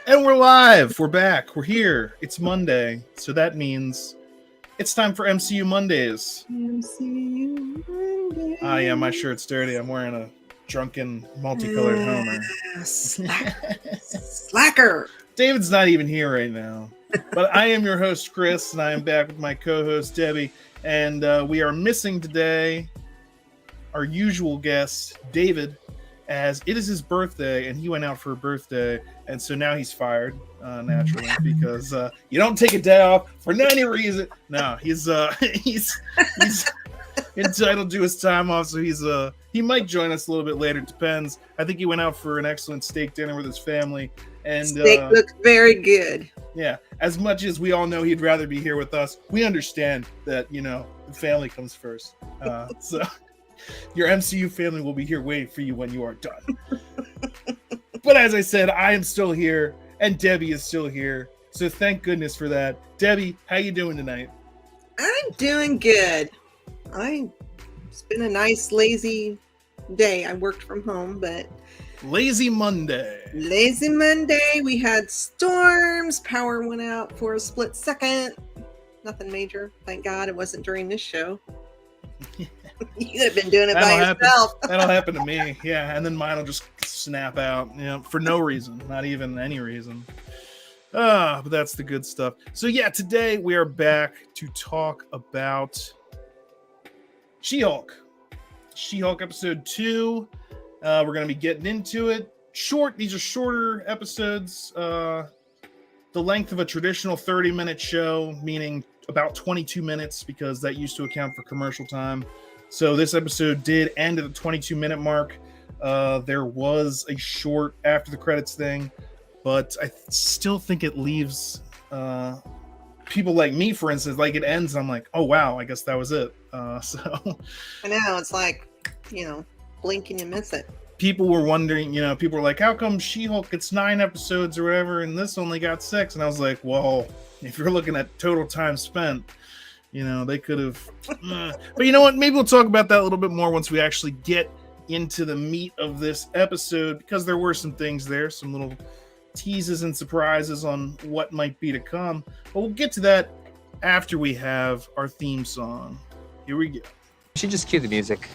And we're live. We're back. We're here. It's Monday. So that means it's time for MCU Mondays. MCU Mondays. Ah, yeah, my shirt's dirty. I'm wearing a drunken, multicolored Homer. Slacker. David's not even here right now. But I am your host, Chris, and I am back with my co-host, Debbie. And we are missing today our usual guest, David, as it is his birthday, and he went out for a birthday, and so now he's fired, naturally, because you don't take a day off for any reason. No, he's entitled to his time off, so he might join us a little bit later. Depends. I think he went out for an excellent steak dinner with his family, and steak looks very good. Yeah, as much as we all know he'd rather be here with us, we understand that the family comes first. So. Your MCU family will be here waiting for you when you are done. But as I said, I am still here, and Debbie is still here. So thank goodness for that. Debbie, how you doing tonight? I'm doing good. It's been a nice, lazy day. I worked from home, but... Lazy Monday. Lazy Monday. We had storms. Power went out for a split second. Nothing major. Thank God it wasn't during this show. You could have been doing it by yourself. That'll happen to me. Yeah, and then mine will just snap out, for no reason, not even any reason. But that's the good stuff. So yeah, today we are back to talk about She-Hulk. She-Hulk episode 2. We're going to be getting into it. These are shorter episodes. The length of a traditional 30-minute show, meaning about 22 minutes, because that used to account for commercial time. So this episode did end at the 22-minute mark. There was a short after the credits thing, but I still think it leaves people like me, for instance, like it ends and I'm like, oh wow, I guess that was it. So I know, it's like, blink and you miss it. People were wondering, people were like, how come She-Hulk gets 9 episodes or whatever and this only got 6? And I was like, well, if you're looking at total time spent, they could have. But you know what? Maybe we'll talk about that a little bit more once we actually get into the meat of this episode, because there were some things there, some little teases and surprises on what might be to come. But we'll get to that after we have our theme song. Here we go. You should just cue the music.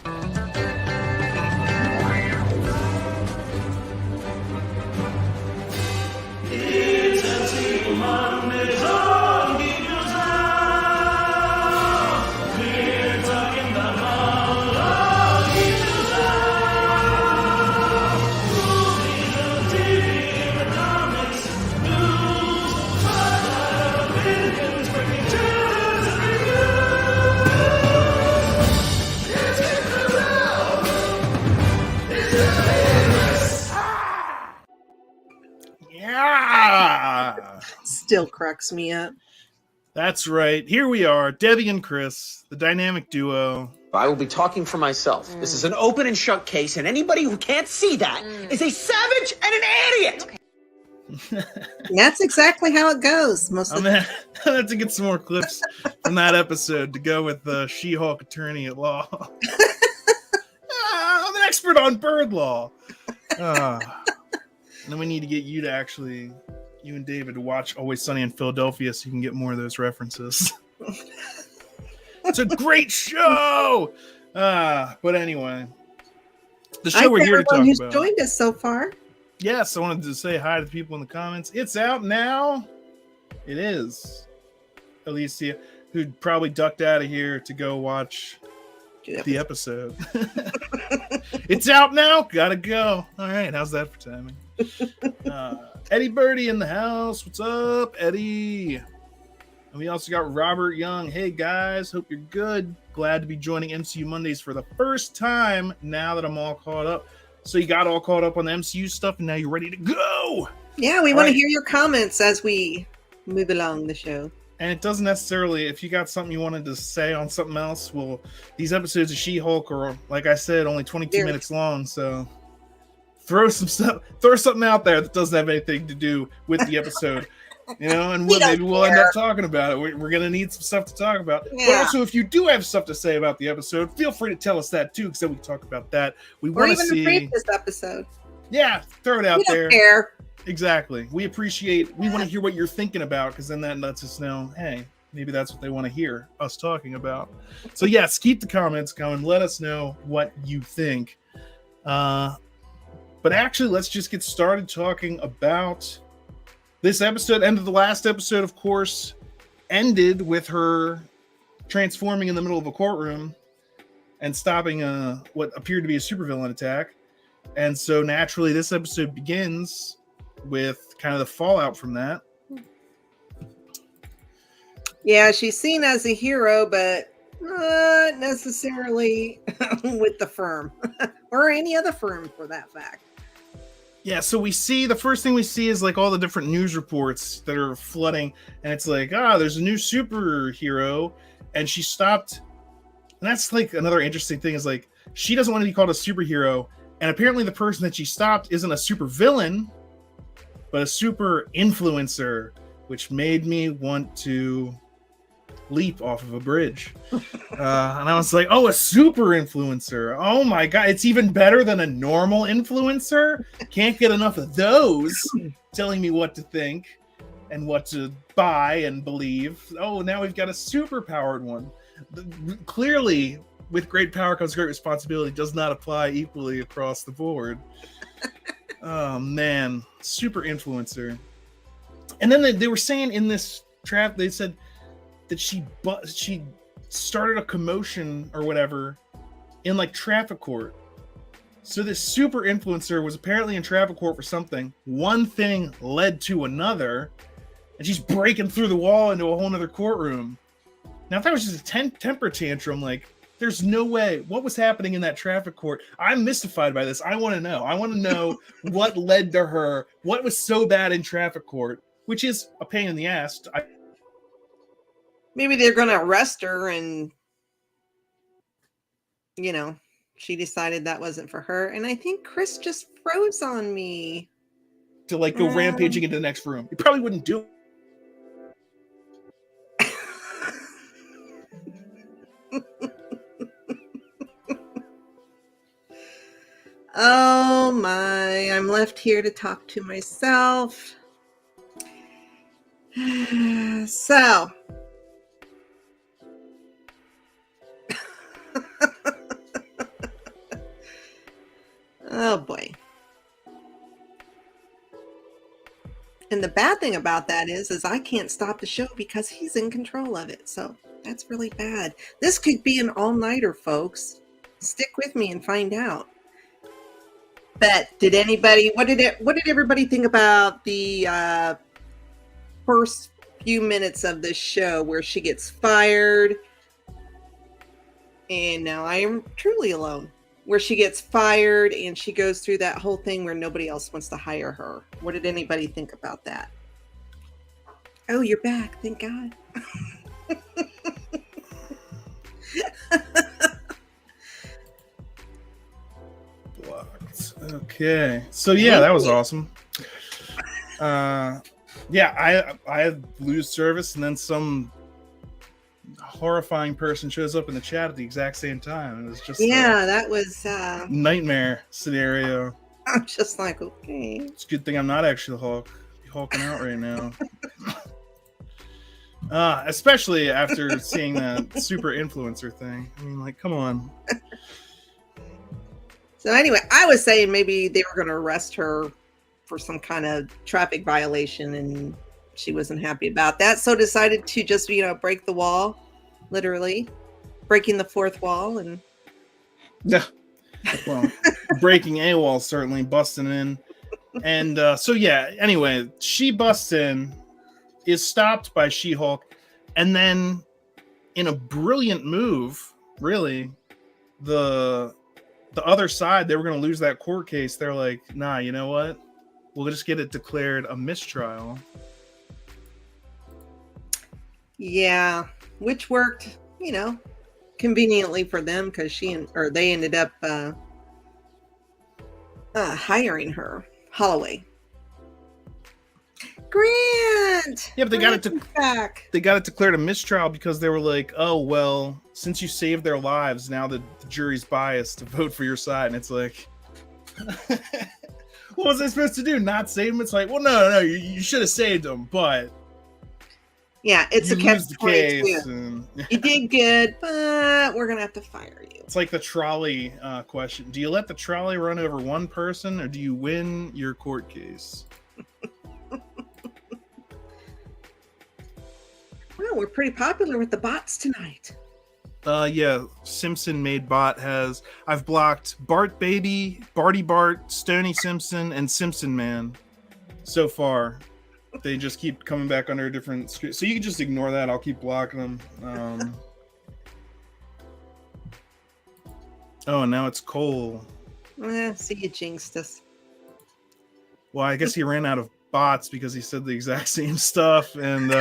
Still cracks me up. That's right. Here we are, Debbie and Chris, the dynamic duo. I will be talking for myself. This is an open and shut case, and anybody who can't see that is a savage and an idiot. And that's exactly how it goes. I'm gonna have to get some more clips from that episode to go with the She-Hulk attorney at law. I'm an expert on bird law. And then we need to get you and David to watch Always Sunny in Philadelphia so you can get more of those references. It's a great show! But anyway, the show we're here to talk who's about. Joined us so far. Yes, I wanted to say hi to the people in the comments. It's out now. It is. Alicia, who probably ducked out of here to go watch the episode. It's out now. Gotta go. All right, how's that for timing? Eddie Birdie in the house. What's up, Eddie? And we also got Robert Young. Hey guys, hope you're good. Glad to be joining MCU Mondays for the first time now that I'm all caught up. So you got all caught up on the MCU stuff and now you're ready to go. Yeah, we want to hear your comments as we move along the show. And it doesn't necessarily, if you got something you wanted to say on something else, well, these episodes of She-Hulk are, like I said, only 22 minutes long, so throw something out there that doesn't have anything to do with the episode. And maybe we'll end up talking about it. We're going to need some stuff to talk about. Yeah. But also, if you do have stuff to say about the episode, feel free to tell us that too, because then we can talk about that. We want to see the previous episode. Yeah, throw it out there. We don't care. Exactly. We want to hear what you're thinking about, because then that lets us know, hey, maybe that's what they want to hear us talking about. So yes, keep the comments going. Let us know what you think. But actually, let's just get started talking about this episode. End of the last episode, of course, ended with her transforming in the middle of a courtroom and stopping what appeared to be a supervillain attack. And so naturally, this episode begins with kind of the fallout from that. Yeah, she's seen as a hero, but not necessarily with the firm or any other firm for that fact. Yeah, so the first thing we see is like all the different news reports that are flooding, and it's like, there's a new superhero, and she stopped. And that's like another interesting thing is like, she doesn't want to be called a superhero, and apparently the person that she stopped isn't a supervillain, but a super influencer, which made me want to leap off of a bridge. And I was like, a super influencer. Oh my God, it's even better than a normal influencer. Can't get enough of those telling me what to think and what to buy and believe. Oh, now we've got a super powered one. Clearly, with great power comes great responsibility does not apply equally across the board. Oh man, super influencer. And then they were saying in this trap, they said that she started a commotion or whatever in like traffic court. So this super influencer was apparently in traffic court for something. One thing led to another, and she's breaking through the wall into a whole nother courtroom. Now, if that was just a temper tantrum, like, there's no way. What was happening in that traffic court? I'm mystified by this. I want to know. I want to know what led to her. What was so bad in traffic court, which is a pain in the ass. Maybe they're going to arrest her and, she decided that wasn't for her. And I think Chris just froze on me. To like go rampaging into the next room. He probably wouldn't do it. Oh my, I'm left here to talk to myself. So. Oh boy. And the bad thing about that is I can't stop the show because he's in control of it. So that's really bad. This could be an all-nighter, folks. Stick with me and find out. But what did everybody think about the first few minutes of this show where she gets fired? And now I am truly alone. Where she gets fired and she goes through that whole thing where nobody else wants to hire her. What did anybody think about that? Oh, you're back. Thank God. Okay, so yeah, that was awesome. Yeah, I lose service, and then some horrifying person shows up in the chat at the exact same time. It was just that was nightmare scenario. I'm just like, okay. It's a good thing I'm not actually the Hulk. Be hulking out right now. Especially after seeing that super influencer thing. I mean, like, come on. So anyway, I was saying maybe they were going to arrest her for some kind of traffic violation, and she wasn't happy about that. So decided to just, break the wall, literally breaking the fourth wall. And yeah, well, breaking a wall, certainly busting in. And so, yeah, anyway, she busts in, is stopped by She-Hulk, and then in a brilliant move, really, the other side, they were going to lose that court case. They're like, nah, you know what? We'll just get it declared a mistrial. Yeah, which worked, conveniently for them because they ended up hiring her, Holloway. Grant. Yeah, but they got it declared a mistrial because they were like, oh well, since you saved their lives, now the jury's biased to vote for your side, and it's like, What was I supposed to do? Not save him? It's like, well, no, you should have saved him, but yeah, it's a catch the 22. case. And, You did good, but we're gonna have to fire you. it's like the trolley question. Do you let the trolley run over one person, or do you win your court case? Well, we're pretty popular with the bots tonight. Yeah, Simpson made bot has. I've blocked Bart Baby, Barty Bart, Stony Simpson, and Simpson Man so far. They just keep coming back under a different screen. So you can just ignore that. I'll keep blocking them. Oh, and now it's Cole. See, you jinxed us. Well, I guess he ran out of bots because he said the exact same stuff, and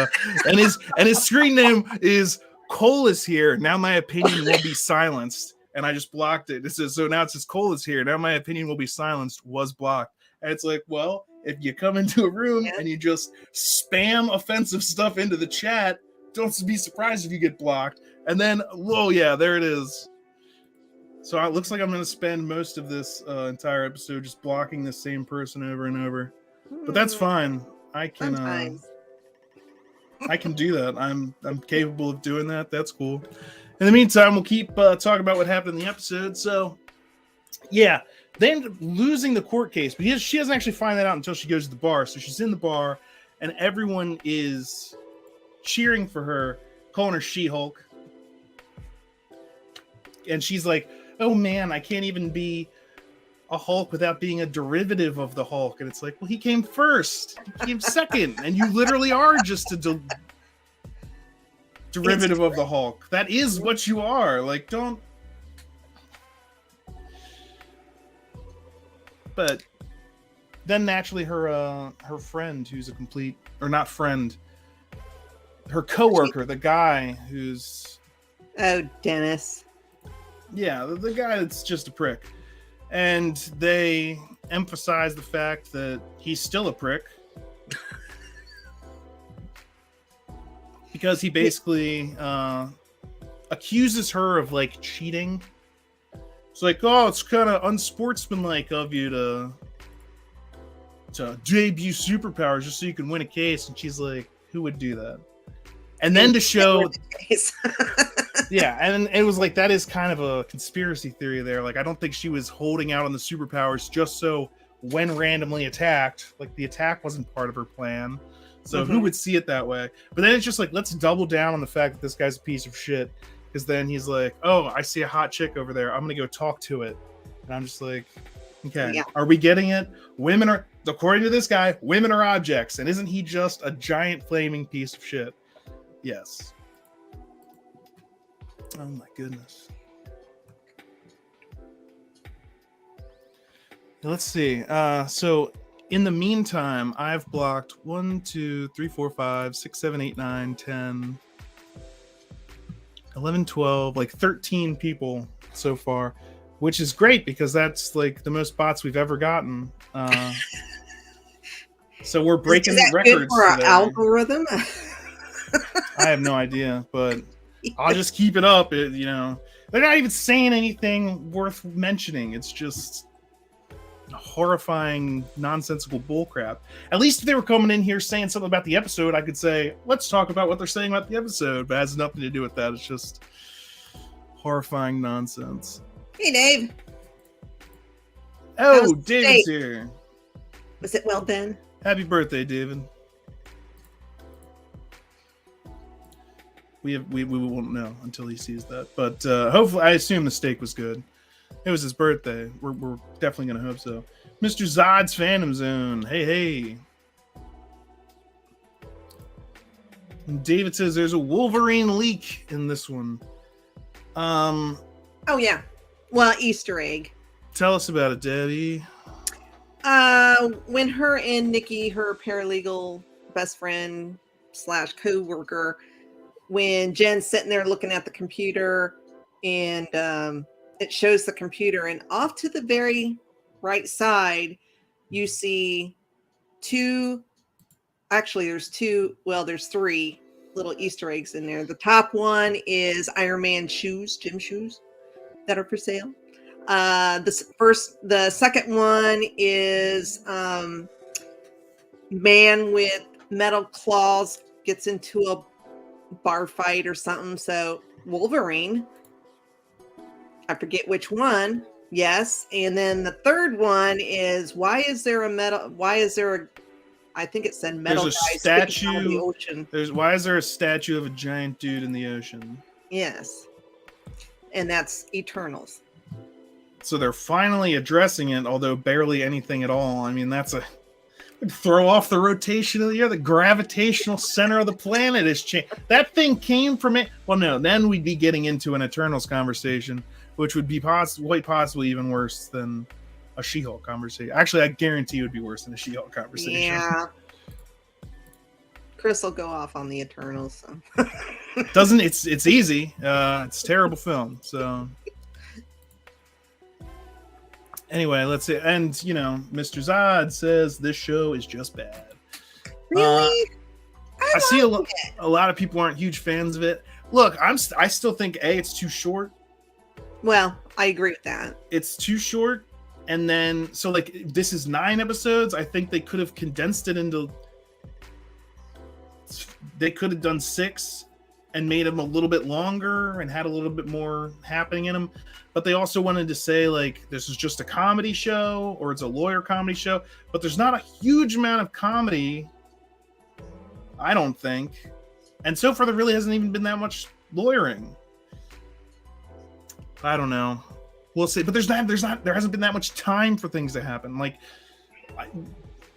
his screen name is Cole is here. Now my opinion will be silenced, and I just blocked it. It says so now it says Cole is here. Now my opinion will be silenced. Was blocked, and it's like, well, if you come into a room and you just spam offensive stuff into the chat, don't be surprised if you get blocked. And then, whoa, yeah, there it is. So it looks like I'm going to spend most of this entire episode just blocking the same person over and over. But that's fine. I can I can do that. I'm capable of doing that. That's cool. In the meantime, we'll keep talking about what happened in the episode. So, yeah, they end up losing the court case, but she doesn't actually find that out until she goes to the bar. So she's in the bar, and everyone is cheering for her, calling her She-Hulk. And she's like, oh man, I can't even be a Hulk without being a derivative of the Hulk. And it's like, well, he came first, he came second, and you literally are just a derivative of the Hulk. That is what you are. Like, don't. But then naturally her friend, who's a complete, or not friend, her coworker, the guy who's Dennis. Yeah, the guy that's just a prick. And they emphasize the fact that he's still a prick. Because he basically accuses her of, like, cheating. It's like, oh, it's kind of unsportsmanlike of you to debut superpowers just so you can win a case. And she's like, who would do that? And then to show... Yeah, and it was like, that is kind of a conspiracy theory there. Like, I don't think she was holding out on the superpowers just so when randomly attacked, like, the attack wasn't part of her plan. So who would see it that way? But then it's just like, let's double down on the fact that this guy's a piece of shit. Because then he's like, oh, I see a hot chick over there. I'm going to go talk to it. And I'm just like, okay, Are we getting it? Women are, according to this guy, women are objects. And isn't he just a giant flaming piece of shit? Yes. Oh my goodness. Let's see. So in the meantime, I've blocked 1, 2, 3, 4, 5, 6, 7, 8, 9, 10, 11, 12, like 13 people so far, which is great because that's like the most bots we've ever gotten. So we're breaking records good for our algorithm. I have no idea, but I'll just keep it up. They're not even saying anything worth mentioning. It's just horrifying, nonsensical bullcrap. At least if they were coming in here saying something about the episode, I could say, let's talk about what they're saying about the episode, but it has nothing to do with that. It's just horrifying nonsense. Hey, Dave. Oh, David's here. Was it well done? Happy birthday, David. We won't know until he sees that, but hopefully, I assume the steak was good. It was his birthday. We're definitely gonna hope so. Mr. Zod's Phantom Zone. Hey. And David says there's a Wolverine leak in this one. Oh yeah. Well, Easter egg. Tell us about it, Debbie. When her and Nikki, her paralegal best friend / co-worker, when Jen's sitting there looking at the computer and it shows the computer, and off to the very right side, you see there's three little Easter eggs in there. The top one is Iron Man shoes, gym shoes that are for sale. The second one is man with metal claws gets into a bar fight or something. So Wolverine. I forget which one. Yes. And then the third one is I think it said metal There's a guy sticking out of statue. the ocean. Why is there a statue of a giant dude in the ocean? Yes. And that's Eternals. So they're finally addressing it, although barely anything at all. I mean, throw off the rotation of the year. The gravitational center of the planet is changed. That thing came from it. Well, no, then we'd be getting into an Eternals conversation, which would be quite possibly even worse than a She-Hulk conversation. Actually, I guarantee it would be worse than a She-Hulk conversation. Yeah. Chris will go off on the Eternals. So. It's easy. It's a terrible film. So anyway, let's see. And Mr. Zod says this show is just bad. Really? I see a lot of people aren't huge fans of it. Look, I still think it's too short. Well, I agree with that. It's too short. And then, so like, this is 9 episodes. I think they could have condensed it into, they could have done 6 and made them a little bit longer and had a little bit more happening in them. But they also wanted to say, like, this is just a comedy show or it's a lawyer comedy show. But there's not a huge amount of comedy, I don't think. And so far, there really hasn't even been that much lawyering. I don't know. We'll see. But there hasn't been that much time for things to happen. Like,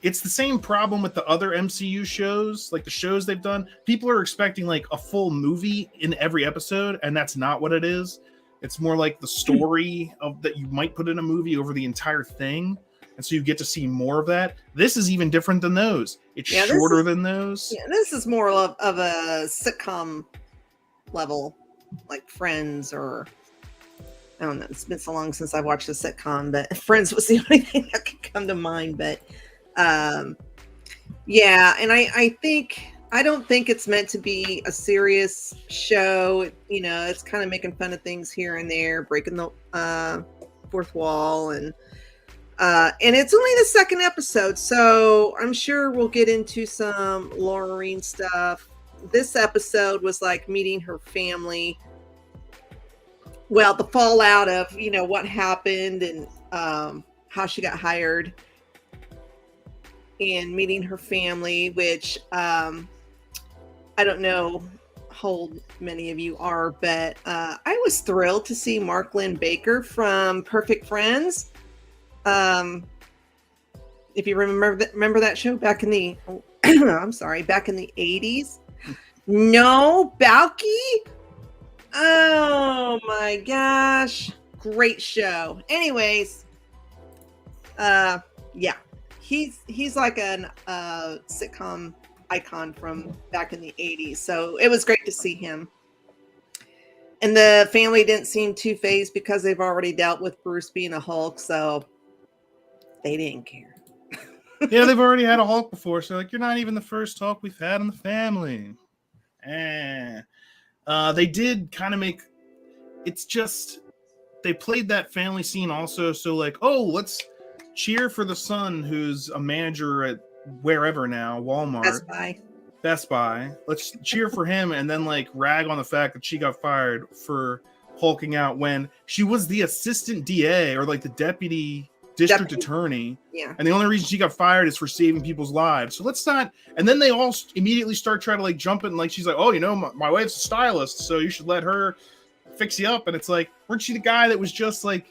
it's the same problem with the other MCU shows, like the shows they've done. People are expecting like a full movie in every episode, and that's not what it is. It's more like the story of that you might put in a movie over the entire thing, and so you get to see more of that. This is even different than those. It's shorter than those. Yeah, this is more of a sitcom level, like Friends or. I don't know. It's been so long since I watched a sitcom, but Friends was the only thing that could come to mind. But yeah, and I don't think it's meant to be a serious show. It's kind of making fun of things here and there, breaking the fourth wall, and it's only the second episode, so I'm sure we'll get into some Laureen stuff. This episode was like meeting her family. Well, the fallout of, what happened and how she got hired and meeting her family, which I don't know how old many of you are, but I was thrilled to see Mark Lynn Baker from Perfect Friends. If you remember that show back in the, back in the 80s. No, Balky? Oh my gosh. Great show. Anyways, yeah. He's like an sitcom icon from back in the 80s. So it was great to see him. And the family didn't seem too phased because they've already dealt with Bruce being a Hulk, so they didn't care. Yeah, they've already had a Hulk before, so like, you're not even the first Hulk we've had in the family. They did kind of make it's just they played that family scene also, so like, oh, let's cheer for the son who's a manager at wherever now, Walmart, Best Buy. Let's cheer for him and then like rag on the fact that she got fired for hulking out when she was the assistant DA or like the deputy district attorney. Yeah. And the only reason she got fired is for saving people's lives. So let's not. And then they all immediately start trying to like jump in. Like she's like, oh, my wife's a stylist, so you should let her fix you up. And it's like, weren't she the guy that was just like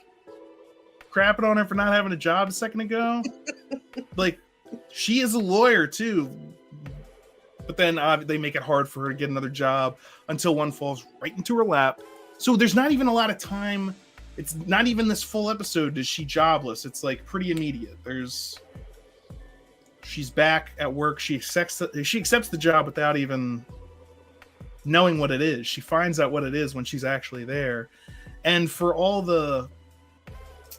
crapping on her for not having a job a second ago? Like, she is a lawyer too. But then they make it hard for her to get another job until one falls right into her lap. So there's not even a lot of time. It's not even this full episode is she jobless. It's like pretty immediate. She's back at work. She accepts the job without even knowing what it is. She finds out what it is when she's actually there. And for all the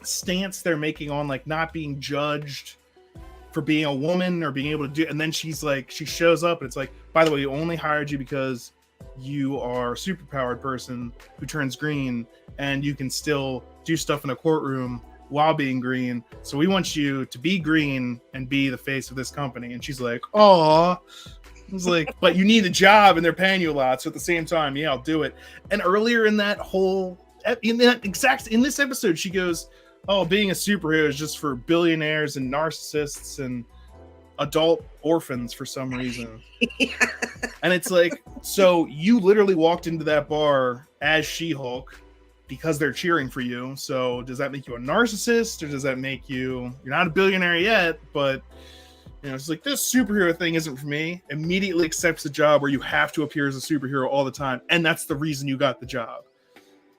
stance they're making on like not being judged for being a woman or being able to do, and then she's like, she shows up and it's like, by the way, we only hired you because you are a superpowered person who turns green, and you can still do stuff in a courtroom while being green. So we want you to be green and be the face of this company. And she's like, "Aw." I was like, "But you need a job and they're paying you a lot. So at the same time, yeah, I'll do it." And earlier in this episode, she goes, "Oh, being a superhero is just for billionaires and narcissists and adult orphans for some reason." Yeah. And it's like, so you literally walked into that bar as She-Hulk because they're cheering for you. So does that make you a narcissist, or does that make you're not a billionaire yet, but it's like, this superhero thing isn't for me. Immediately accepts a job where you have to appear as a superhero all the time, and that's the reason you got the job.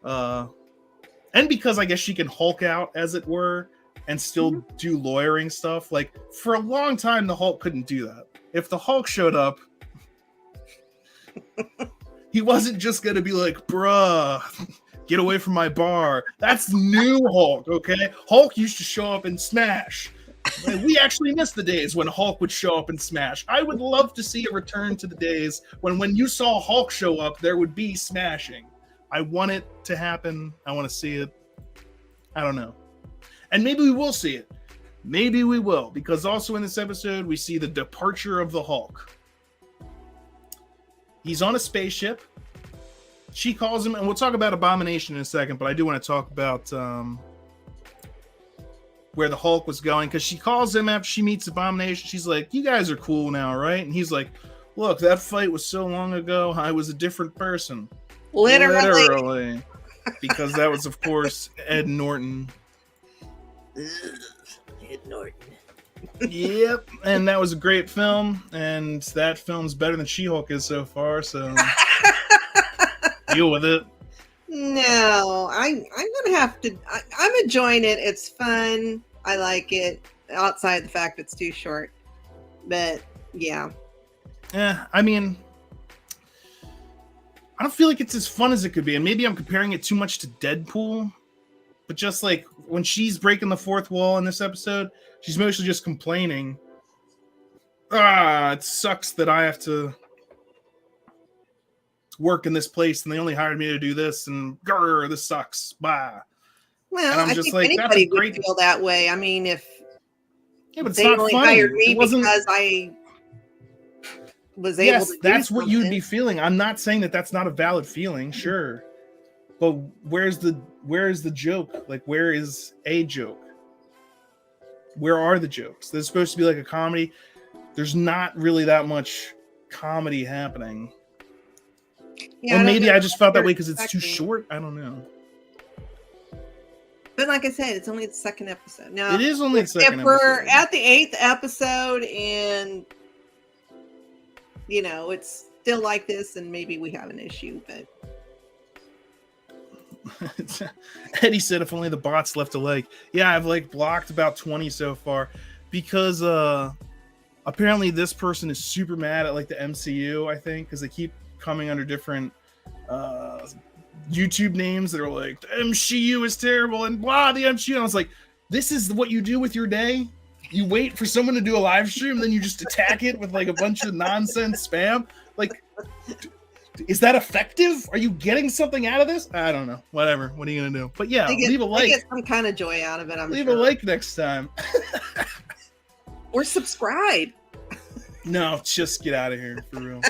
And because I guess she can Hulk out, as it were, and still do lawyering stuff. Like, for a long time, the Hulk couldn't do that. If the Hulk showed up, he wasn't just going to be like, "Bruh, get away from my bar." That's new Hulk, okay? Hulk used to show up and smash. Like, we actually miss the days when Hulk would show up and smash. I would love to see a return to the days when you saw Hulk show up, there would be smashing. I want it to happen. I want to see it. I don't know. And maybe we will see it. Maybe we will, because also in this episode, we see the departure of the Hulk. He's on a spaceship. She calls him, and we'll talk about Abomination in a second, but I do want to talk about where the Hulk was going, because she calls him after she meets Abomination. She's like, "You guys are cool now, right?" And he's like, "Look, that fight was so long ago. I was a different person." Literally. Because that was, of course, Ed Norton. Ed Norton. Yep, and that was a great film, and that film's better than She-Hulk is so far, so deal with it. No, I'm gonna have to. I'm enjoying it. It's fun. I like it. Outside the fact it's too short, but yeah. I mean, I don't feel like it's as fun as it could be, and maybe I'm comparing it too much to Deadpool. But just like when she's breaking the fourth wall in this episode, she's mostly just complaining. It sucks that I have to work in this place and they only hired me to do this, and grr, this sucks. Bye. Well, and I'm I just think like, anybody that's great. would feel that way. I mean, if but it's they not only funny. hired me because I was able to do that's what you'd something. be feeling. I'm not saying that that's not a valid feeling, sure. But where's the joke? Like, where is a joke? Where are the jokes? There's supposed to be like a comedy. There's not really that much comedy happening. Yeah, or maybe I just felt that way because it's expecting. too short. I don't know. But like I said, it's only the second episode. Now, It is only the second if we're episode. at the 8th episode and it's still like this, and maybe we have an issue, but Eddie said if only the bots left a like. Yeah, I've like blocked about 20 so far because apparently this person is super mad at like the MCU, I think, because they keep coming under different YouTube names that are like, "The MCU is terrible," and blah, the MCU. And I was like, this is what you do with your day? You wait for someone to do a live stream, and then you just attack it with like a bunch of nonsense spam? Like, is that effective? Are you getting something out of this? I don't know. Whatever. What are you gonna do? But yeah, leave a like. I get some kind of joy out of it. I'm leave sure. a like next time. Or subscribe. No, just get out of here for real.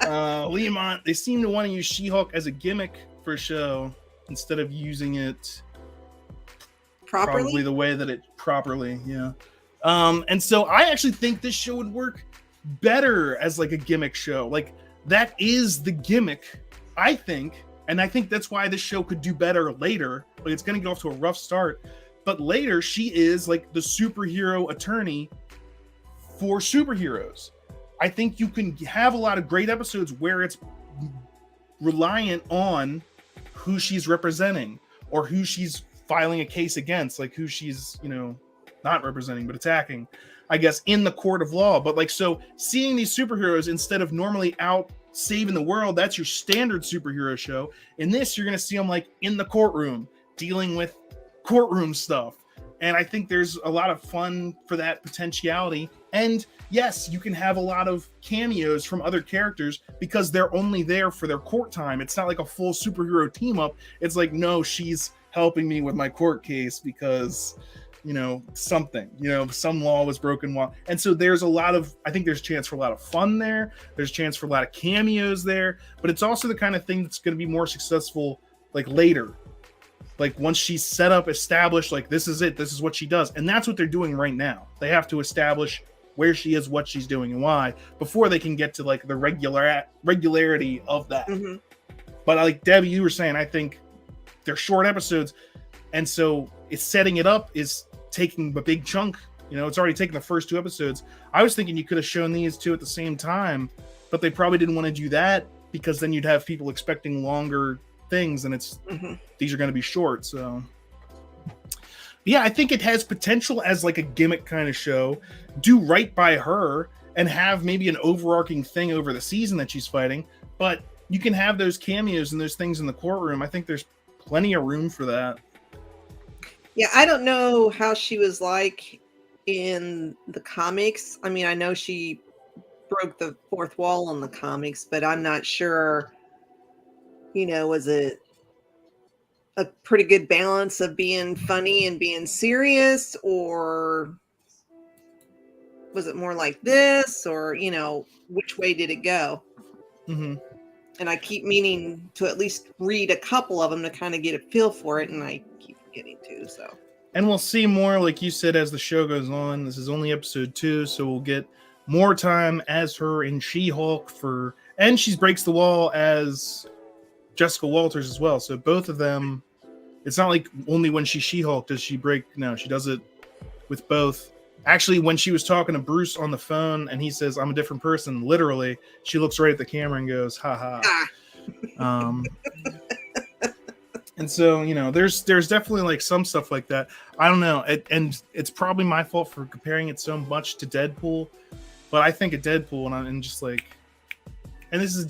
Leamont, they seem to want to use She-Hulk as a gimmick for a show instead of using it Properly? probably the way that it properly, yeah. And so I actually think this show would work better as like a gimmick show. Like, that is the gimmick, I think, and I think that's why this show could do better later. Like, it's going to get off to a rough start, but later she is like the superhero attorney for superheroes. I think you can have a lot of great episodes where it's reliant on who she's representing or who she's filing a case against, like who she's, not representing, but attacking, I guess, in the court of law. But like, so seeing these superheroes instead of normally out saving the world, that's your standard superhero show. In this, you're going to see them like in the courtroom dealing with courtroom stuff. And I think there's a lot of fun for that potentiality. And yes, you can have a lot of cameos from other characters because they're only there for their court time. It's not like a full superhero team up. It's like, no, she's helping me with my court case because, you know, something, you know, some law was broken. And so there's a lot of, I think there's chance for a lot of fun there. There's chance for a lot of cameos there, but it's also the kind of thing that's going to be more successful like later. Like once she's set up, established, like this is it, this is what she does. And that's what they're doing right now. They have to establish where she is, what she's doing, and why before they can get to like the regularity of that. Mm-hmm. But like Debbie, you were saying, I think they're short episodes. And so it's setting it up is taking a big chunk. You know, it's already taken the first 2 episodes. I was thinking you could have shown these 2 at the same time, but they probably didn't want to do that because then you'd have people expecting longer things, and it's these are going to be short. So yeah, I think it has potential as like a gimmick kind of show. Do right by her and have maybe an overarching thing over the season that she's fighting, but you can have those cameos and those things in the courtroom. I think there's plenty of room for that. Yeah, I don't know how she was like in the comics. I mean, I know she broke the fourth wall in the comics, but I'm not sure, you know, was it a pretty good balance of being funny and being serious, or was it more like this, or, you know, which way did it go? Mm-hmm. And I keep meaning to at least read a couple of them to kind of get a feel for it, and I keep getting to, so. And we'll see more, like you said, as the show goes on. This is only episode 2, so we'll get more time as her in She-Hulk and she breaks the wall as Jessica Walters as well. So both of them, it's not like only when she's She-Hulk does she break. No, she does it with both. Actually, when she was talking to Bruce on the phone and he says, "I'm a different person," literally, she looks right at the camera and goes, "Ha ha." And so, you know, there's definitely like some stuff like that. I don't know. And it's probably my fault for comparing it so much to Deadpool, but I think of Deadpool and just like, and this is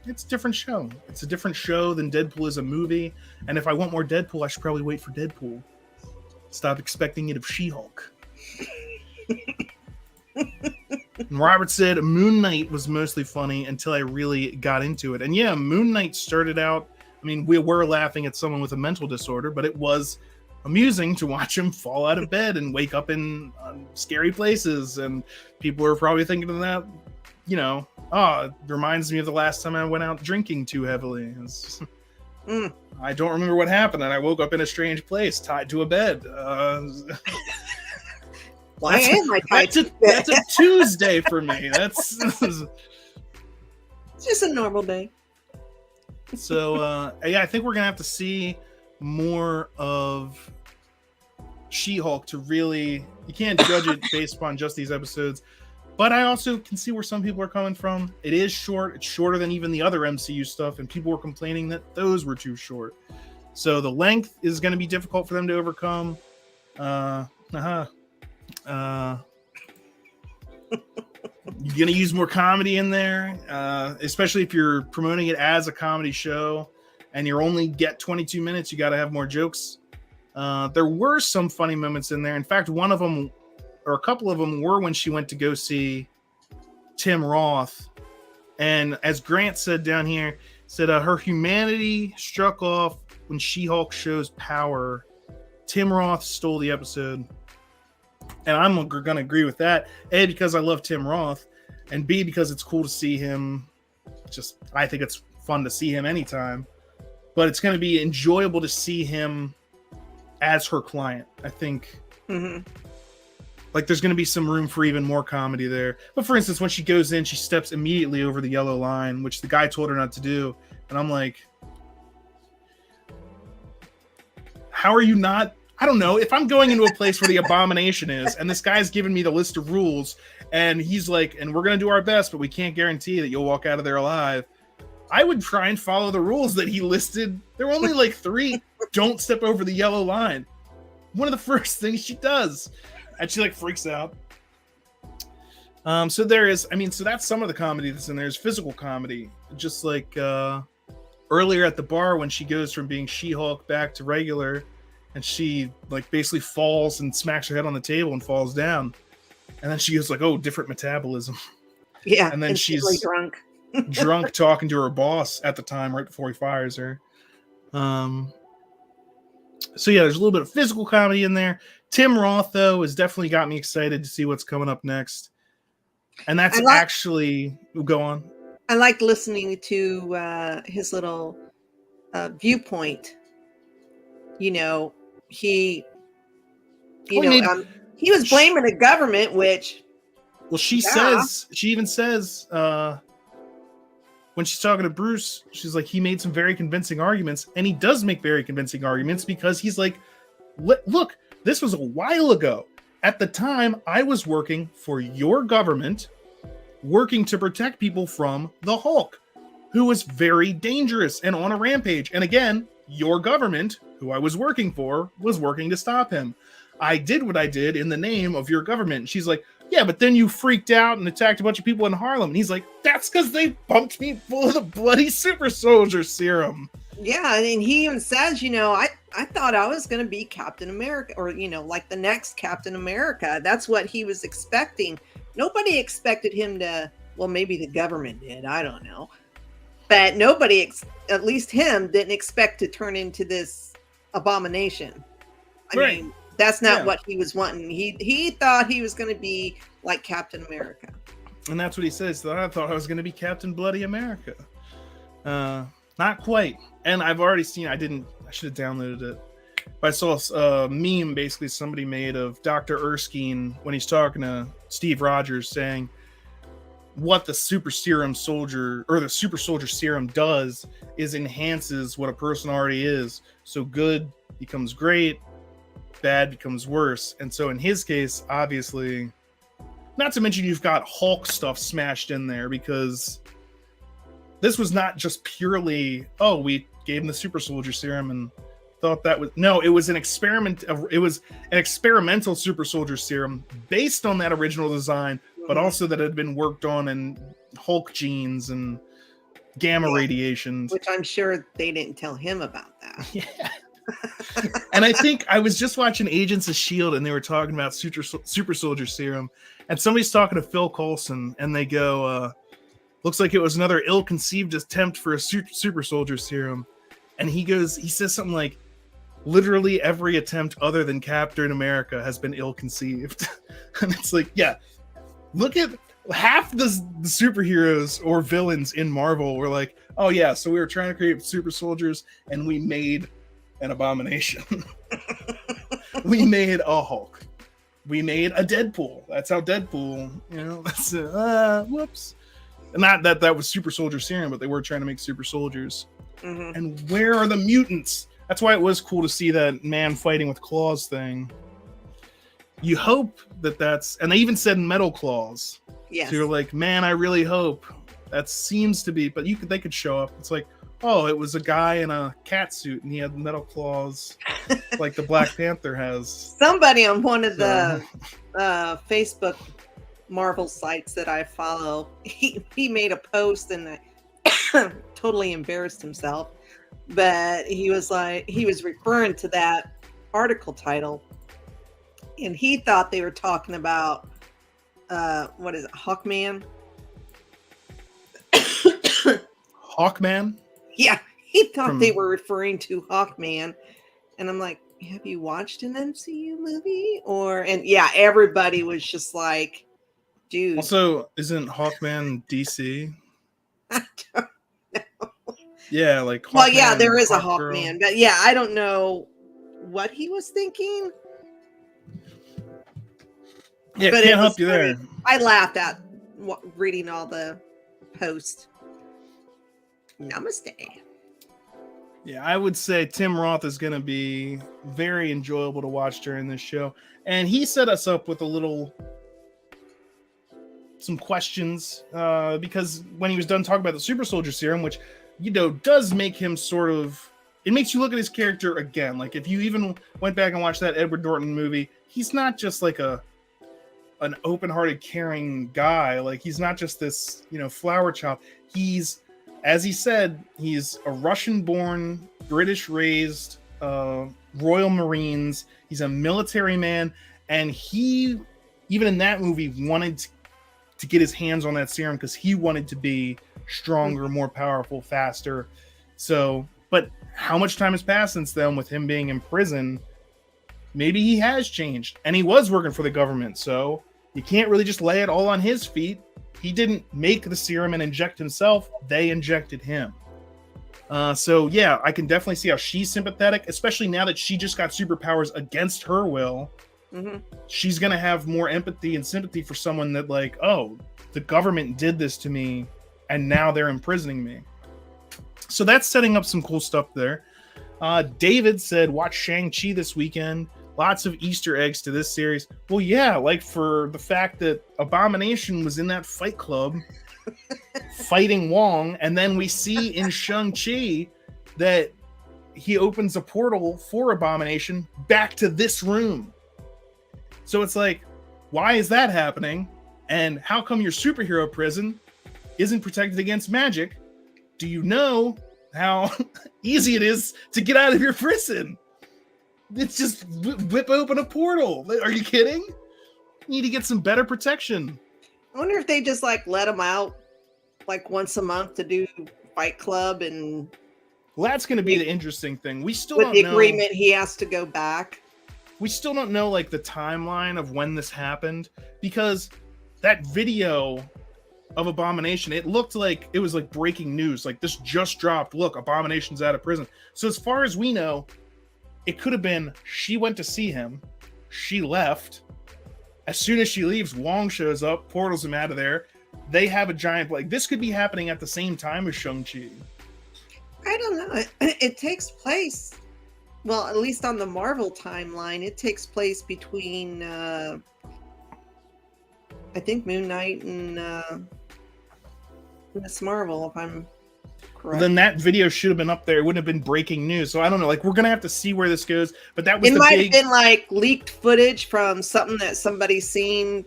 it's a different show. It's a different show than Deadpool is a movie. And if I want more Deadpool, I should probably wait for Deadpool. Stop expecting it of She-Hulk. And Robert said Moon Knight was mostly funny until I really got into it. And yeah, Moon Knight started out, I mean, we were laughing at someone with a mental disorder, but it was amusing to watch him fall out of bed and wake up in scary places. And people were probably thinking of that, you know, it reminds me of the last time I went out drinking too heavily. I don't remember what happened, and I woke up in a strange place tied to a bed. Why am I tied to bed? That's a Tuesday for me. It's just a normal day. So, yeah, I think we're going to have to see more of She-Hulk to really... You can't judge it based upon just these episodes. But I also can see where some people are coming from. It is short. It's shorter than even the other MCU stuff, and people were complaining that those were too short. So the length is going to be difficult for them to overcome. You're going to use more comedy in there, especially if you're promoting it as a comedy show and you only get 22 minutes. You got to have more jokes. There were some funny moments in there. In fact, one of them, or a couple of them, were when she went to go see Tim Roth. And as Grant said down here, said her humanity struck off when She-Hulk shows power. Tim Roth stole the episode. And I'm going to agree with that. A, because I love Tim Roth, and B, because it's cool to see him. I think it's fun to see him anytime. But it's going to be enjoyable to see him as her client. I think like there's going to be some room for even more comedy there. But for instance, when she goes in, she steps immediately over the yellow line, which the guy told her not to do. And I'm like, how are you not? I don't know. If I'm going into a place where the Abomination is, and this guy's giving me the list of rules, and he's like, and we're going to do our best, but we can't guarantee that you'll walk out of there alive, I would try and follow the rules that he listed. There were only like 3. Don't step over the yellow line. One of the first things she does. And she like freaks out. So there is, so that's some of the comedy that's in there. There's physical comedy. Just like earlier at the bar when she goes from being She-Hulk back to regular, and she like basically falls and smacks her head on the table and falls down. And then she goes like, "Oh, different metabolism." Yeah, And then she's drunk. drunk talking to her boss at the time, right before he fires her. So yeah, there's a little bit of physical comedy in there. Tim Roth, though, has definitely got me excited to see what's coming up next. And that's actually go on. I liked listening to his little viewpoint. You know, he was blaming the government, which she even says when she's talking to Bruce, she's like, he made some very convincing arguments, and he does make very convincing arguments because he's like, look, this was a while ago. At the time, I was working for your government, working to protect people from the Hulk, who was very dangerous and on a rampage. And again, your government, who I was working for, was working to stop him. I did what I did in the name of your government. And she's like, yeah, but then you freaked out and attacked a bunch of people in Harlem. And he's like, that's because they pumped me full of the bloody super soldier serum. Yeah, and he even says, I thought I was going to be Captain America, or, like the next Captain America. That's what he was expecting. Nobody expected him to, well, maybe the government did. I don't know. But nobody, at least him, didn't expect to turn into this abomination. I mean, that's not what he was wanting. He thought he was going to be like Captain America. And that's what he says. I thought I was going to be Captain Bloody America. Not quite. And I've already seen, I should have downloaded it. But I saw a meme basically somebody made of Dr. Erskine when he's talking to Steve Rogers saying what the super soldier serum does is enhances what a person already is. So good becomes great, bad becomes worse. And so in his case, obviously, not to mention you've got Hulk stuff smashed in there, because this was not just purely, we gave him the super soldier serum and thought that was, no, it was an experiment. It was an experimental super soldier serum based on that original design, but also that had been worked on in Hulk genes and gamma radiation. Which I'm sure they didn't tell him about that. Yeah. And I think I was just watching Agents of S.H.I.E.L.D. and they were talking about super soldier serum, and somebody's talking to Phil Coulson and they go, looks like it was another ill-conceived attempt for a super soldier serum. And he says something like, literally every attempt other than Captain America has been ill-conceived. And it's like, yeah, look at half the superheroes or villains in Marvel were like, oh yeah, so we were trying to create super soldiers and we made an abomination. We made a Hulk. We made a Deadpool. That's how Deadpool, that's whoops. And that was super soldier serum, but they were trying to make super soldiers. Mm-hmm. And where are the mutants? That's why it was cool to see that man fighting with claws thing. You hope that's, and they even said metal claws. Yes. So you're like, man, I really hope that seems to be, but they could show up. It's like, oh, it was a guy in a cat suit and he had metal claws like the Black Panther has. Somebody on one of the Facebook Marvel sites that I follow, he made a post and totally embarrassed himself, but he was referring to that article title, and he thought they were talking about what is it, Hawkman? Hawkman? Yeah, he thought they were referring to Hawkman, and I'm like, have you watched an MCU movie? And everybody was just like, dude. Also, isn't Hawkman DC? I don't know. Yeah, like Hawkman, well, yeah, there is a Girl. Hawkman, but yeah, I don't know what he was thinking. Yeah, but can't help you there. I laughed at reading all the posts. Namaste. Yeah, I would say Tim Roth is going to be very enjoyable to watch during this show, and he set us up with some questions because when he was done talking about the super soldier serum, which does make him it makes you look at his character again. Like if you even went back and watched that Edward Norton movie, he's not just like an open-hearted, caring guy. Like he's not just this flower child. He's, as he said, he's a Russian-born, British-raised Royal Marines. He's a military man, and he, even in that movie, wanted to get his hands on that serum because he wanted to be stronger, more powerful, faster. So, but how much time has passed since then with him being in prison? Maybe he has changed, and he was working for the government, so you can't really just lay it all on his feet. He didn't make the serum and inject himself. They injected him. So yeah, I can definitely see how she's sympathetic, especially now that she just got superpowers against her will. Mm-hmm. She's going to have more empathy and sympathy for someone that, like, oh, the government did this to me and now they're imprisoning me. So that's setting up some cool stuff there. David said, watch Shang-Chi this weekend. Lots of Easter eggs to this series. Well, yeah, like for the fact that Abomination was in that fight club fighting Wong, and then we see in Shang-Chi that he opens a portal for Abomination back to this room. So it's like, why is that happening? And how come your superhero prison isn't protected against magic? Do you know how easy it is to get out of your prison? It's just whip open a portal. Are you kidding? You need to get some better protection. I wonder if they just like let him out like once a month to do Fight Club, and well, that's going to be the interesting thing. We still with don't the know. agreement he has to go back. We still don't know like the timeline of when this happened, because that video of Abomination, it looked like it was like breaking news. Like, this just dropped. Look, Abomination's out of prison. So as far as we know, it could have been she went to see him, she left. As soon as she leaves, Wong shows up, portals him out of there. They have a giant, like, this could be happening at the same time as Shang-Chi. I don't know. It takes place, well, at least on the Marvel timeline, it takes place between, I think, Moon Knight and Miss Marvel, if I'm correct. Then that video should have been up there. It wouldn't have been breaking news. So I don't know. Like, we're gonna have to see where this goes. But that was it the might big... have been like leaked footage from something that somebody's seen.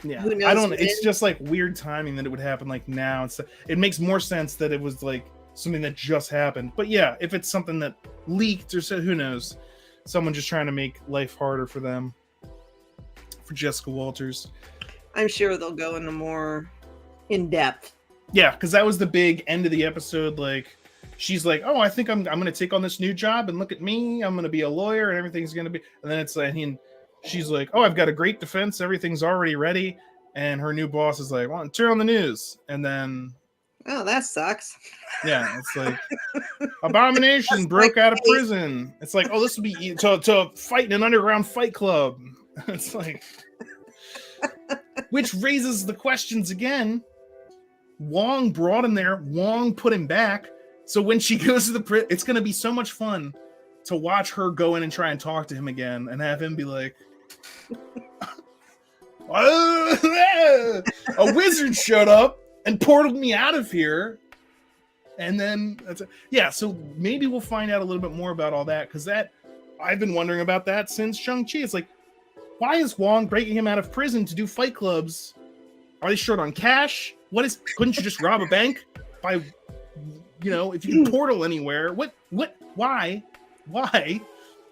Yeah, Who knows I don't. when? It's just like weird timing that it would happen like now. It makes more sense that it was like something that just happened. But yeah, if it's something that leaked or so, who knows? Someone just trying to make life harder for them. For Jessica Walters. I'm sure they'll go into more in depth. Yeah, because that was the big end of the episode. Like, she's like, "Oh, I think I'm going to take on this new job, and look at me, I'm going to be a lawyer, and everything's going to be." And then it's like, she's like, "Oh, I've got a great defense, everything's already ready." And her new boss is like, "Well, turn on the news." And then, oh, that sucks. Yeah, it's like Abomination broke out of prison. It's like, oh, this would be to fight in an underground fight club. It's like, which raises the questions again. Wong brought him there. Wong put him back. So when she goes to the prison, it's going to be so much fun to watch her go in and try and talk to him again and have him be like, a wizard showed up and portaled me out of here. And then, so maybe we'll find out a little bit more about all that, because I've been wondering about that since Shang-Chi. It's like, why is Wong breaking him out of prison to do fight clubs? Are they short on cash? Couldn't you just rob a bank by, if you can portal anywhere? Why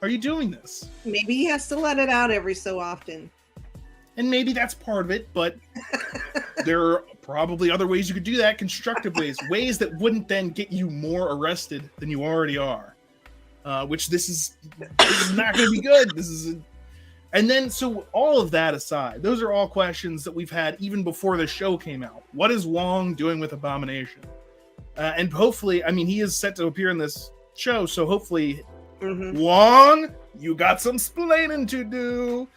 are you doing this? Maybe he has to let it out every so often. And maybe that's part of it, but there are probably other ways you could do that, constructive ways that wouldn't then get you more arrested than you already are. Which this is not going to be good. And then, so all of that aside, those are all questions that we've had even before the show came out. What is Wong doing with Abomination? And hopefully, he is set to appear in this show, so hopefully, Wong, you got some splaining to do.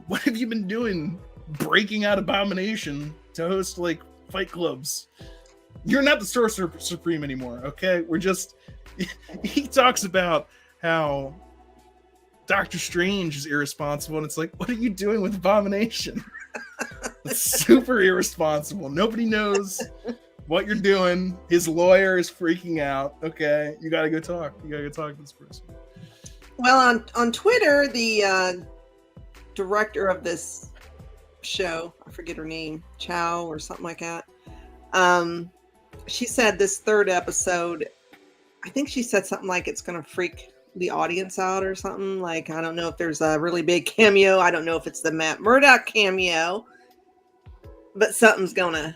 What have you been doing? Breaking out Abomination to host, like, fight clubs. You're not the Sorcerer Supreme anymore, okay? He talks about how Doctor Strange is irresponsible, and it's like, what are you doing with Abomination? It's super irresponsible. Nobody knows what you're doing. His lawyer is freaking out. Okay, you gotta go talk. You gotta go talk to this person. Well, on Twitter, the director of this show, I forget her name, Chow or something like that. She said this third episode I think she said something like it's going to freak the audience out or something. Like, I don't know if there's a really big cameo. I don't know if it's the Matt Murdock cameo, but something's going to,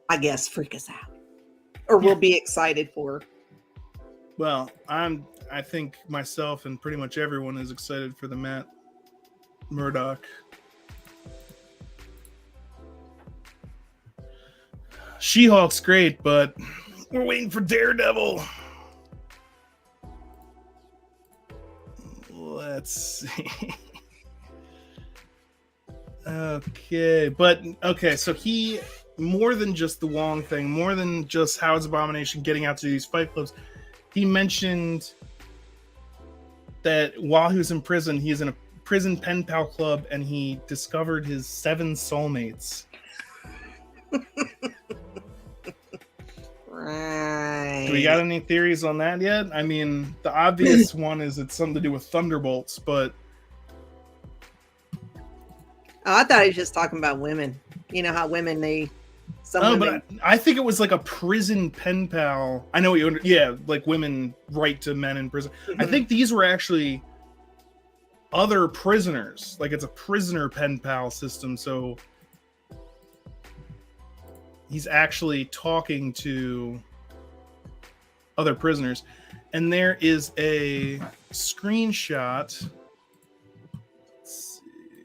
I guess, freak us out, or we'll be excited for. Well, I think myself and pretty much everyone is excited for the Matt Murdock. She-Hulk's great, but we're waiting for Daredevil. Let's see. Okay, so he, more than just the Wong thing, more than just Howard's Abomination getting out to these fight clubs, he mentioned that while he was in prison, he is in a prison pen pal club and he discovered his 7 soulmates. Right. Do we got any theories on that yet? I mean, the obvious one is it's something to do with Thunderbolts, but I thought he was just talking about women. You know how women, but I think it was like a prison pen pal. I know like women write to men in prison. I think these were actually other prisoners. Like it's a prisoner pen pal system. So he's actually talking to other prisoners. And there is a screenshot. Let's see.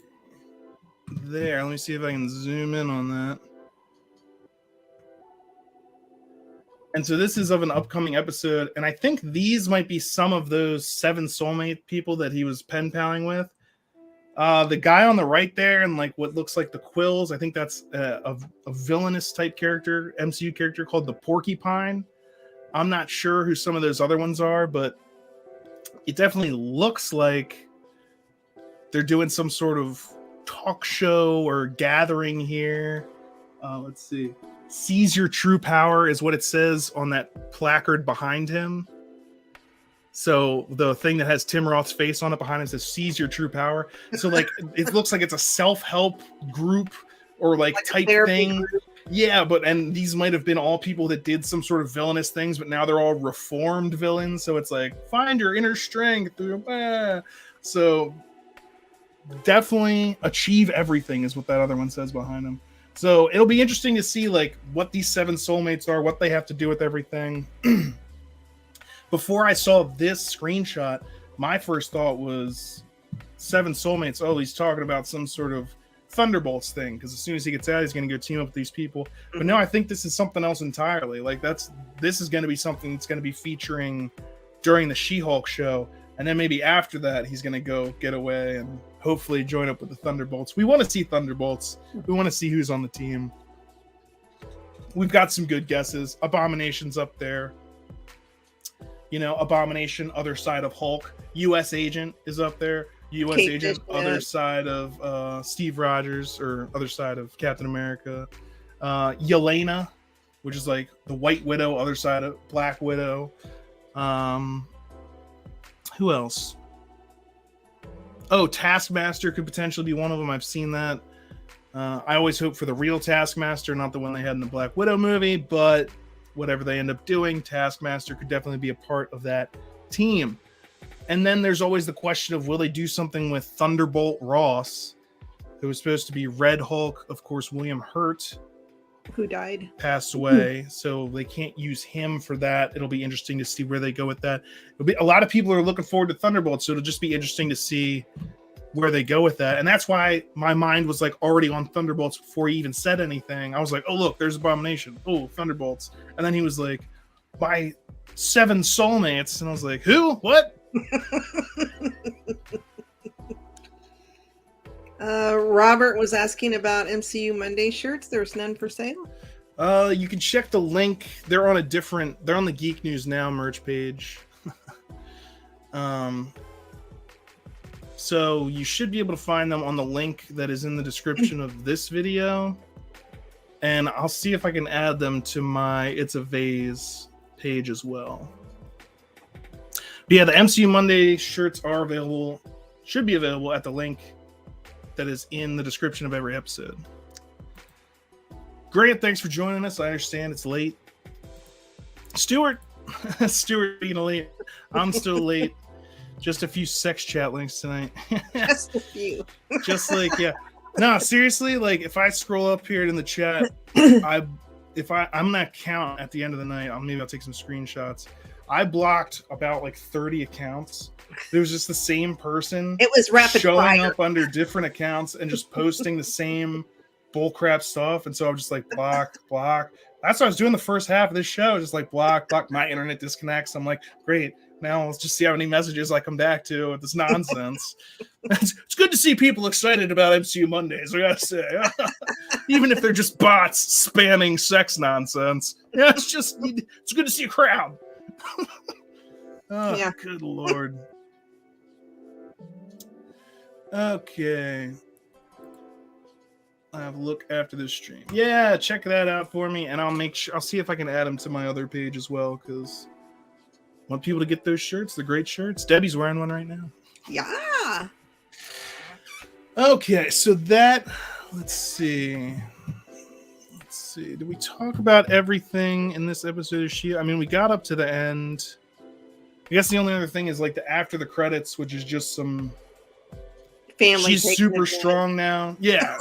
There, let me see if I can zoom in on that. And so this is of an upcoming episode, and I think these might be some of those 7 soulmate people that he was pen paling with. The guy on the right there, and like what looks like the quills, I think that's a villainous type character, MCU character called the Porcupine. I'm not sure who some of those other ones are, but it definitely looks like they're doing some sort of talk show or gathering here. Let's see. Seize your true power is what it says on that placard behind him. So the thing that has Tim Roth's face on it behind him says seize your true power. So like it looks like it's a self-help group or like type thing. Group. Yeah, and these might have been all people that did some sort of villainous things, but now they're all reformed villains. So it's like find your inner strength. So definitely achieve everything is what that other one says behind him. So it'll be interesting to see like what these 7 soulmates are, what they have to do with everything. Before I saw this screenshot, my first thought was 7 soulmates. Oh, he's talking about some sort of Thunderbolts thing because as soon as he gets out, he's going to go team up with these people. But no, I think this is something else entirely. Like this is going to be something that's going to be featuring during the She-Hulk show, and then maybe after that, he's going to go get away and hopefully join up with the Thunderbolts. We want to see Thunderbolts. We want to see who's on the team. We've got some good guesses. Abomination's up there. You know, Abomination, other side of Hulk. U.S. Agent is up there. U.S. Kate Agent, Bishop. other side of Steve Rogers, or other side of Captain America. Yelena, which is like the White Widow, other side of Black Widow. Who else? Oh, Taskmaster could potentially be one of them. I've seen that. I always hope for the real Taskmaster, not the one they had in the Black Widow movie, but whatever they end up doing, Taskmaster could definitely be a part of that team. And then there's always the question of will they do something with Thunderbolt Ross, who was supposed to be Red Hulk. Of course, William Hurt, who died, passed away, so they can't use him for that. It'll be interesting to see where they go with that. A lot of people are looking forward to Thunderbolt, so it'll just be interesting to see where they go with that. And that's why my mind was like already on Thunderbolts before he even said anything. I was like, oh look, there's Abomination. Oh, Thunderbolts. And then he was like, my 7 soulmates, and I was like, who? What? Robert was asking about MCU Monday shirts. There's none for sale. You can check the link. They're on the Geek News Now merch page. So you should be able to find them on the link that is in the description of this video. And I'll see if I can add them to my It's a Vase page as well. But yeah, the MCU Monday shirts are available, should be available at the link that is in the description of every episode. Grant, thanks for joining us. I understand it's late. Stuart, Stuart being late. I'm still late. Just a few sex chat links tonight. Just a few. Just like, yeah. No, seriously, like if I scroll up here in the chat, I'm gonna count at the end of the night. Maybe I'll take some screenshots. I blocked about like 30 accounts. There was just the same person. It was rapid showing fire. up under different accounts and just posting the same bullcrap stuff. And so I'm just like block. That's what I was doing the first half of this show. Just like block. My internet disconnects. I'm like, great. Now let's just see how many messages I come back to with this nonsense. It's good to see people excited about MCU Mondays, I gotta say. Even if they're just bots spamming sex nonsense. Yeah, it's good to see a crowd. Oh, yeah. Good Lord. Okay. I'll have a look after this stream. Yeah, check that out for me, and I'll see if I can add them to my other page as well, because I want people to get those shirts. They're great shirts. Debbie's wearing one right now. Yeah. Okay, so let's see. Did we talk about everything in this episode of She? I mean, we got up to the end. I guess the only other thing is like the after the credits, which is just some family. She's super strong now. Yeah.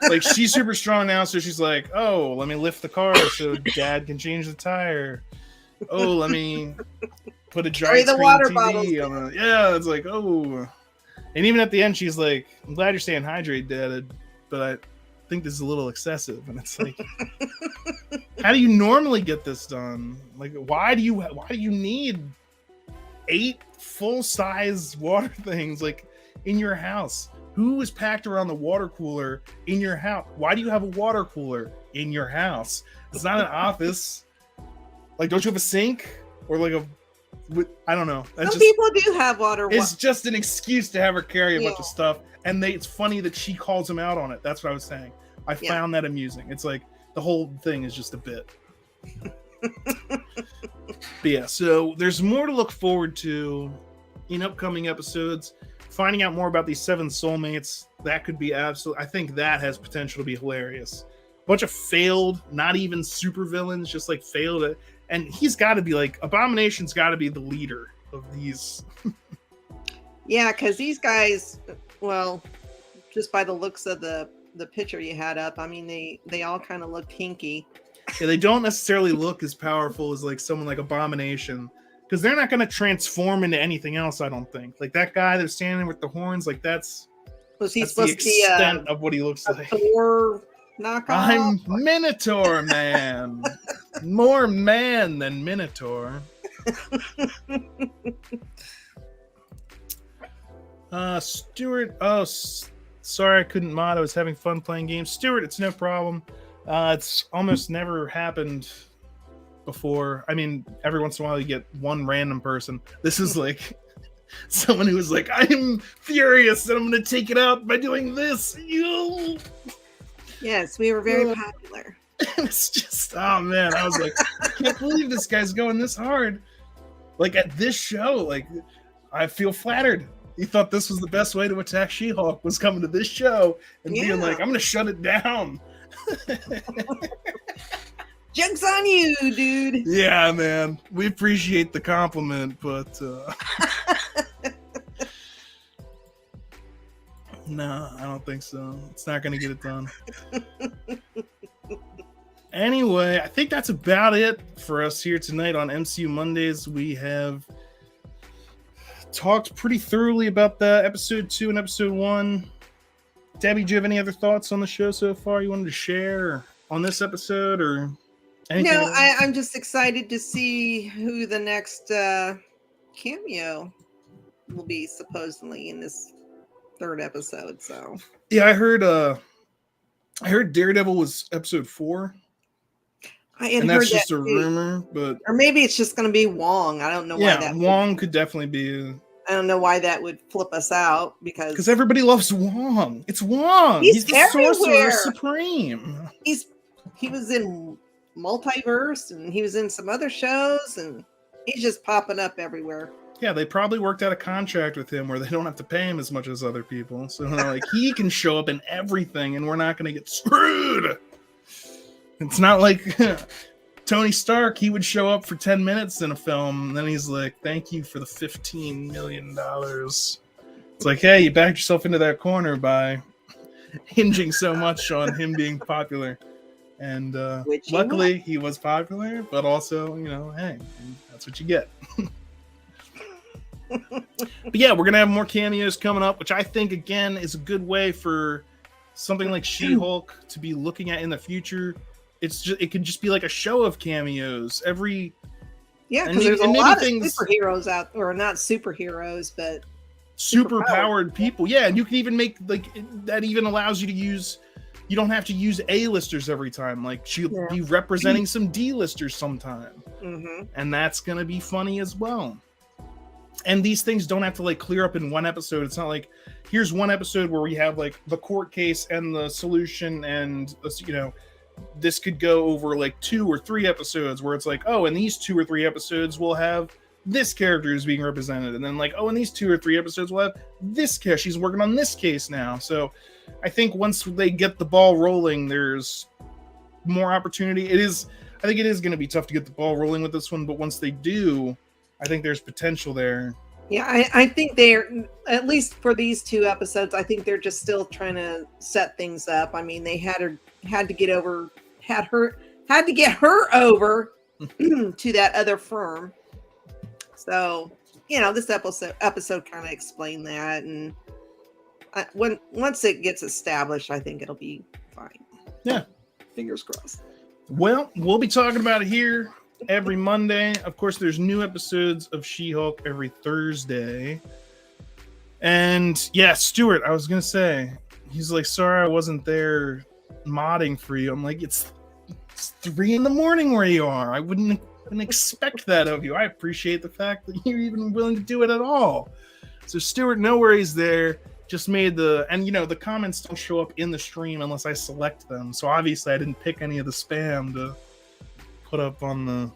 Like she's super strong now, so she's like, oh, let me lift the car so Dad can change the tire. Oh, let me put a giant screen water TV on it. Yeah, it's like, oh. And even at the end, she's like, I'm glad you're staying hydrated, Dad, but I think this is a little excessive. And it's like, how do you normally get this done? Like, why do you need 8 full-size water things like in your house? Who is packed around the water cooler in your house? Why do you have a water cooler in your house? It's not an office. Like, don't you have a sink or like I don't know. Some people do have water. It's just an excuse to have her carry a bunch of stuff, and it's funny that she calls him out on it. That's what I was saying. I found that amusing. It's like the whole thing is just a bit. But yeah, so there's more to look forward to in upcoming episodes. Finding out more about these 7 soulmates, that could be absolute. I think that has potential to be hilarious. A bunch of failed, not even super villains, just like failed. And he's got to be like, Abomination's got to be the leader of these. Yeah, because these guys, well, just by the looks of the picture you had up, I mean, they all kind of look hinky. Yeah, they don't necessarily look as powerful as like someone like Abomination, because they're not going to transform into anything else, I don't think. Like that guy that's standing with the horns, like that's the extent of what he looks like. Thor knockoff? I'm Minotaur Man. More man than Minotaur. Stuart. Oh, sorry I couldn't mod. I was having fun playing games. Stuart, it's no problem. It's almost never happened before. I mean, every once in a while you get one random person. This is like someone who was like, I'm furious and I'm going to take it out by doing this. You. Yes, we were very popular. It's just, oh man, I was like, I can't believe this guy's going this hard. Like at this show, like I feel flattered. He thought this was the best way to attack She-Hulk, was coming to this show and being like, I'm going to shut it down. Joke's on you, dude. Yeah, man. We appreciate the compliment, but no, I don't think so. It's not going to get it done. Anyway, I think that's about it for us here tonight on MCU Mondays. We have talked pretty thoroughly about the episode 2 and episode 1. Debbie, do you have any other thoughts on the show so far you wanted to share on this episode or anything? No, I'm just excited to see who the next cameo will be, supposedly in this 3rd episode. So yeah, I heard Daredevil was episode 4. And that's just a rumor, but or maybe it's just going to be Wong. I don't know why that. Wong could definitely be. I don't know why that would flip us out because everybody loves Wong. It's Wong. He's the Sorcerer Supreme. He was in Multiverse and he was in some other shows and he's just popping up everywhere. Yeah, they probably worked out a contract with him where they don't have to pay him as much as other people. So like he can show up in everything and we're not going to get screwed. It's not like Tony Stark, he would show up for 10 minutes in a film, and then he's like, thank you for the $15 million. It's like, hey, you backed yourself into that corner by hinging so much on him being popular. And luckily, he was popular, but also, hey, that's what you get. But yeah, we're going to have more cameos coming up, which I think, again, is a good way for something like She-Hulk to be looking at in the future. It could just be like a show of cameos every. Yeah, because there's a lot of superheroes out, or not superheroes, but super powered people. Yeah, and you can even make that even allows you to use. You don't have to use A-listers every time. Like she'll be representing some D-listers sometime, and that's gonna be funny as well. And these things don't have to clear up in one episode. It's not like here's one episode where we have the court case and the solution, and this could go over 2 or 3 episodes where it's in these 2 or 3 episodes we'll have this character is being represented, and then in these 2 or 3 episodes we'll have this case. She's working on this case now. So I think once they get the ball rolling, there's more opportunity. I think it is going to be tough to get the ball rolling with this one, but once they do, I think there's potential there. Yeah, I think they're, at least for these 2 episodes, I think they're just still trying to set things up. I mean, they had to get her over to that other firm. So, this episode kind of explained that, and once it gets established, I think it'll be fine. Yeah, fingers crossed. Well, we'll be talking about it here every Monday. Of course, there's new episodes of She-Hulk every Thursday. And yeah, Stuart, I was gonna say, he's like, sorry I wasn't there modding for you. I'm like, it's 3 a.m. where you are. I wouldn't expect that of you. I appreciate the fact that you're even willing to do it at all. So Stuart, no worries there. Just made the comments don't show up in the stream unless I select them. So obviously I didn't pick any of the spam to put up on the.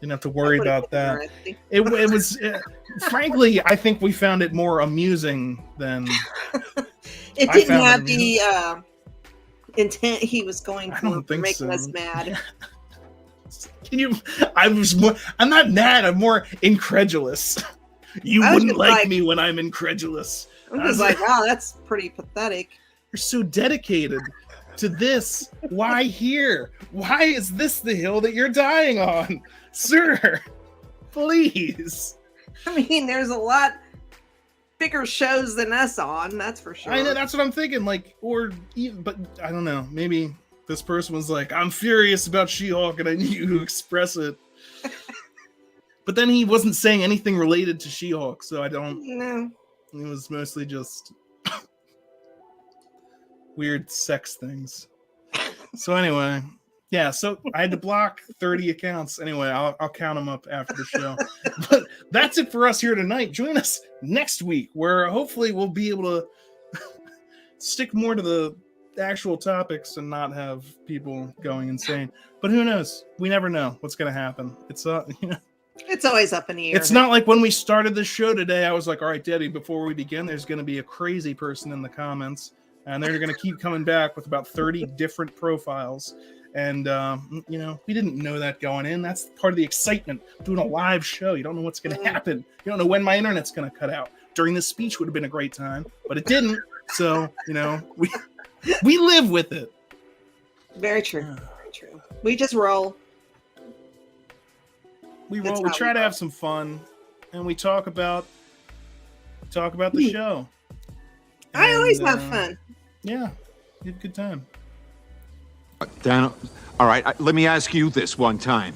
Didn't have to worry about that. It was frankly, I think we found it more amusing than. It didn't have the intent he was going for making us mad. Can you? I'm not mad. I'm more incredulous. You wouldn't like me when I'm incredulous. I was like, wow, that's pretty pathetic. You're so dedicated to this. Why here? Why is this the hill that you're dying on, sir? Please. I mean, there's a lot bigger shows than us on. That's for sure. I know. That's what I'm thinking. But I don't know. Maybe this person was like, I'm furious about She-Hulk, and I need you to express it. But then he wasn't saying anything related to She-Hulk, so I don't. No. It was mostly just weird sex things. So anyway, yeah. So I had to block 30 accounts. Anyway, I'll count them up after the show. But that's it for us here tonight. Join us next week, where hopefully we'll be able to stick more to the actual topics and not have people going insane. But who knows? We never know what's going to happen. It's It's always up in the air. It's not like when we started the show today, I was like, all right, Debbie, before we begin, there's going to be a crazy person in the comments, and they're going to keep coming back with about 30 different profiles. And, we didn't know that going in. That's part of the excitement of doing a live show. You don't know what's going to happen. You don't know when my internet's going to cut out. During this speech would have been a great time, but it didn't. So, we live with it. Very true. Very true. We just roll. We try to have some fun, and we talk about the show. I always have fun. Yeah, we have a good time. Dan, all right, let me ask you this one time.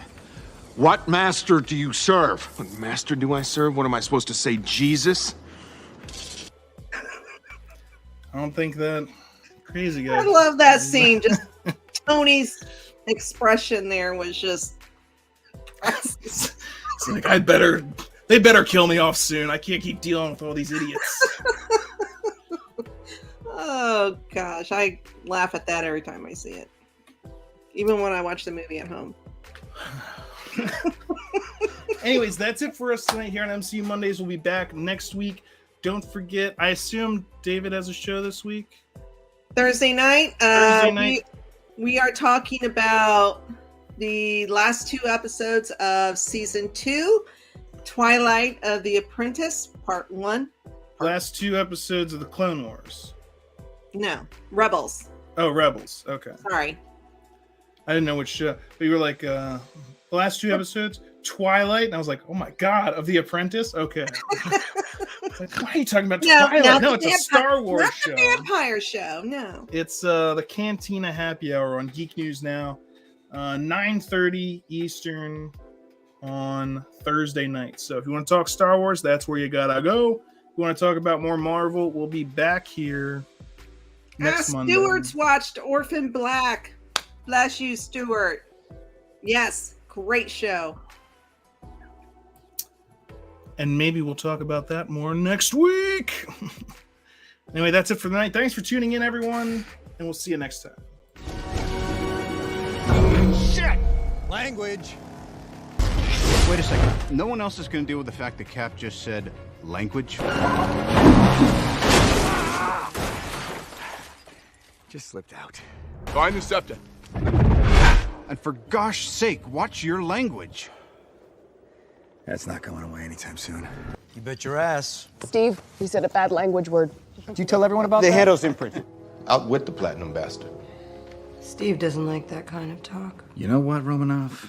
What master do you serve? What master do I serve? What am I supposed to say, Jesus? I don't think that crazy guy. I love that scene. Just Tony's expression there was just. It's like they better kill me off soon. I can't keep dealing with all these idiots. Oh gosh, I laugh at that every time I see it. Even when I watch the movie at home. Anyways, that's it for us tonight here on MCU Mondays. We'll be back next week. Don't forget, I assume David has a show this week? Thursday night. We are talking about the last 2 episodes of season 2, Twilight of the Apprentice, part 1. Last 2 episodes of the Clone Wars. No, Rebels. Oh, Rebels. Okay. Sorry. I didn't know which show. But you were like, the last 2 episodes, Twilight, and I was like, oh my God, of the Apprentice? Okay. Like, why are you talking about Twilight? No, it's a Star Wars show. Not the vampire show, no. It's the Cantina Happy Hour on Geek News Now. 9:30 Eastern on Thursday night. So if you want to talk Star Wars, that's where you gotta go. If you want to talk about more Marvel, we'll be back here next Monday. Stuart's watched Orphan Black. Bless you, Stuart. Yes, great show. And maybe we'll talk about that more next week. Anyway, that's it for the night. Thanks for tuning in, everyone, and we'll see you next time. Shit! Language. Wait a second. No one else is going to deal with the fact that Cap just said language? Just slipped out. Find the scepter. And for gosh sake, watch your language. That's not going away anytime soon. You bet your ass. Steve, he said a bad language word. Did you tell everyone about The that? handle's imprinted. Out with the platinum bastard. Steve doesn't like that kind of talk. You know what, Romanov?